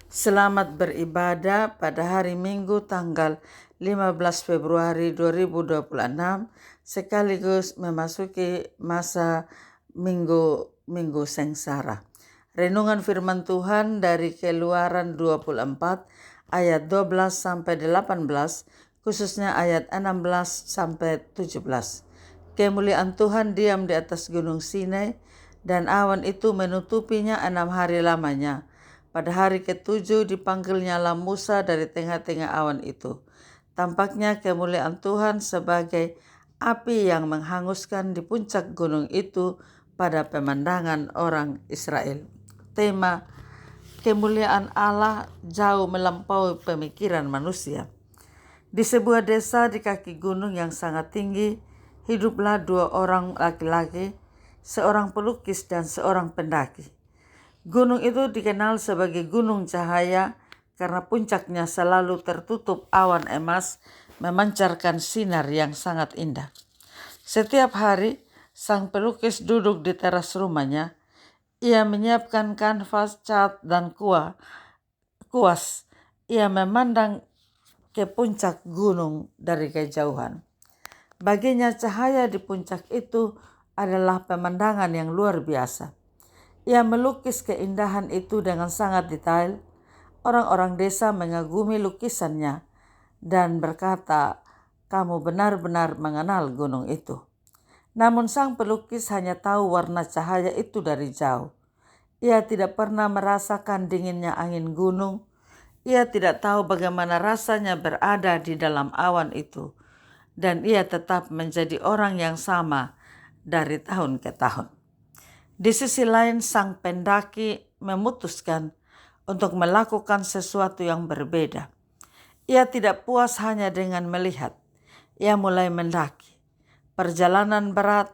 Selamat beribadah pada hari Minggu tanggal 15 Februari 2026 sekaligus memasuki masa Minggu Sengsara. Renungan firman Tuhan dari Keluaran 24 ayat 12 sampai 18, khususnya ayat 16 sampai 17. Kemuliaan Tuhan diam di atas gunung Sinai, dan awan itu menutupinya 6 hari lamanya. Pada hari ke-7 dipanggilnyalah Musa dari tengah-tengah awan itu. Tampaknya kemuliaan Tuhan sebagai api yang menghanguskan di puncak gunung itu pada pemandangan orang Israel. Tema: kemuliaan Allah jauh melampaui pemikiran manusia. Di sebuah desa di kaki gunung yang sangat tinggi, hiduplah 2 orang laki-laki, seorang pelukis dan seorang pendaki. Gunung itu dikenal sebagai gunung cahaya karena puncaknya selalu tertutup awan emas memancarkan sinar yang sangat indah. Setiap hari, sang pelukis duduk di teras rumahnya. Ia menyiapkan kanvas, cat, dan kuas. Ia memandang ke puncak gunung dari kejauhan. Baginya cahaya di puncak itu adalah pemandangan yang luar biasa. Ia melukis keindahan itu dengan sangat detail. Orang-orang desa mengagumi lukisannya dan berkata, "Kamu benar-benar mengenal gunung itu." Namun sang pelukis hanya tahu warna cahaya itu dari jauh. Ia tidak pernah merasakan dinginnya angin gunung. Ia tidak tahu bagaimana rasanya berada di dalam awan itu. Dan ia tetap menjadi orang yang sama dari tahun ke tahun. Di sisi lain, sang pendaki memutuskan untuk melakukan sesuatu yang berbeda. Ia tidak puas hanya dengan melihat. Ia mulai mendaki. Perjalanan berat,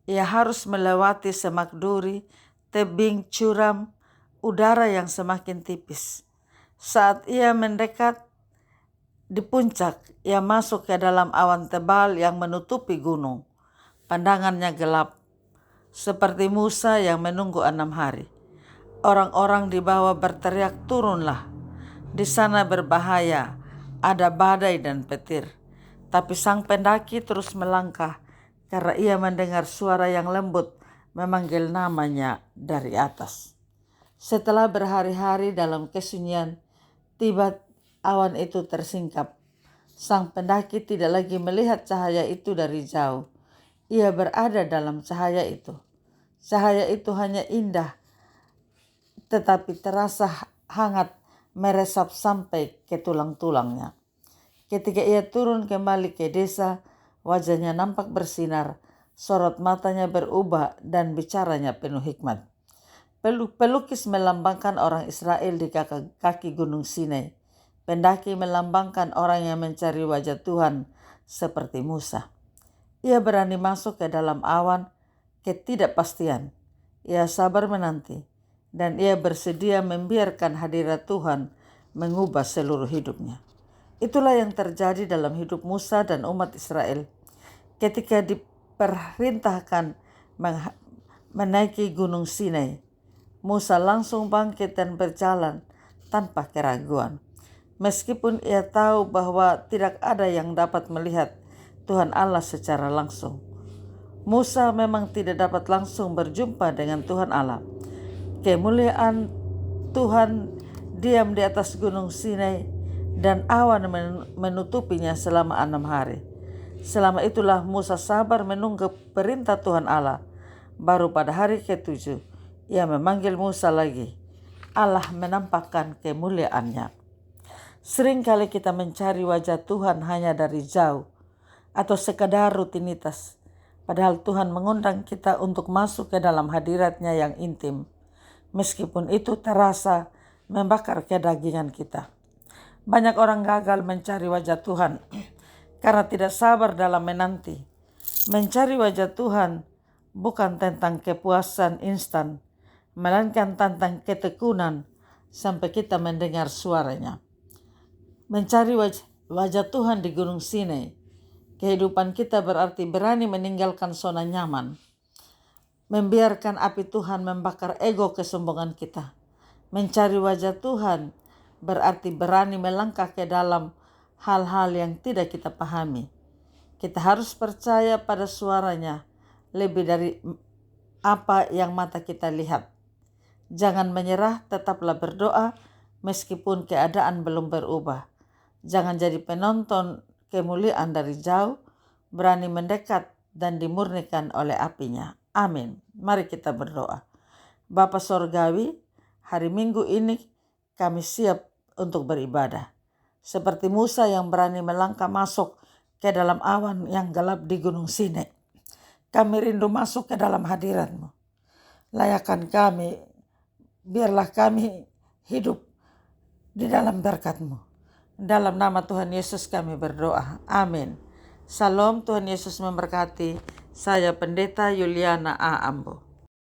ia harus melewati semak duri, tebing curam, udara yang semakin tipis. Saat ia mendekat di puncak, ia masuk ke dalam awan tebal yang menutupi gunung. Pandangannya gelap, seperti Musa yang menunggu 6 hari. Orang-orang di bawah berteriak, "Turunlah, di sana berbahaya, ada badai dan petir." Tapi sang pendaki terus melangkah karena ia mendengar suara yang lembut memanggil namanya dari atas. Setelah berhari-hari dalam kesunyian, tiba awan itu tersingkap. Sang pendaki tidak lagi melihat cahaya itu dari jauh. Ia berada dalam cahaya itu. Cahaya itu hanya indah, tetapi terasa hangat meresap sampai ke tulang-tulangnya. Ketika ia turun kembali ke desa, wajahnya nampak bersinar, sorot matanya berubah dan bicaranya penuh hikmat. Pelukis melambangkan orang Israel di kaki gunung Sinai. Pendaki melambangkan orang yang mencari wajah Tuhan seperti Musa. Ia berani masuk ke dalam awan ketidakpastian. Ia sabar menanti, dan ia bersedia membiarkan hadirat Tuhan mengubah seluruh hidupnya. Itulah yang terjadi dalam hidup Musa dan umat Israel. Ketika diperintahkan menaiki gunung Sinai, Musa langsung bangkit dan berjalan tanpa keraguan. Meskipun ia tahu bahwa tidak ada yang dapat melihat Tuhan Allah secara langsung. Musa memang tidak dapat langsung berjumpa dengan Tuhan Allah. Kemuliaan Tuhan diam di atas gunung Sinai dan awan menutupinya selama 6 hari. Selama itulah Musa sabar menunggu perintah Tuhan Allah. Baru pada hari ke-7, ia memanggil Musa lagi. Allah menampakkan kemuliaannya. Seringkali kita mencari wajah Tuhan hanya dari jauh atau sekadar rutinitas. Padahal Tuhan mengundang kita untuk masuk ke dalam hadiratnya yang intim. Meskipun itu terasa membakar kedagingan kita. Banyak orang gagal mencari wajah Tuhan karena tidak sabar dalam menanti. Mencari wajah Tuhan bukan tentang kepuasan instan, melainkan tentang ketekunan sampai kita mendengar suaranya. Mencari wajah Tuhan di gunung Sinai. Kehidupan kita berarti berani meninggalkan zona nyaman. Membiarkan api Tuhan membakar ego kesombongan kita. Mencari wajah Tuhan berarti berani melangkah ke dalam hal-hal yang tidak kita pahami. Kita harus percaya pada suaranya lebih dari apa yang mata kita lihat. Jangan menyerah, tetaplah berdoa meskipun keadaan belum berubah. Jangan jadi penonton kemuliaan dari jauh, berani mendekat dan dimurnikan oleh apinya. Amin. Mari kita berdoa. Bapa Sorgawi, hari Minggu ini kami siap untuk beribadah. Seperti Musa yang berani melangkah masuk ke dalam awan yang gelap di Gunung Sinai. Kami rindu masuk ke dalam hadirat-Mu. Layakan kami, biarlah kami hidup di dalam berkat-Mu. Dalam nama Tuhan Yesus kami berdoa. Amin. Salam, Tuhan Yesus memberkati. Saya Pendeta Yuliana A. Ambo.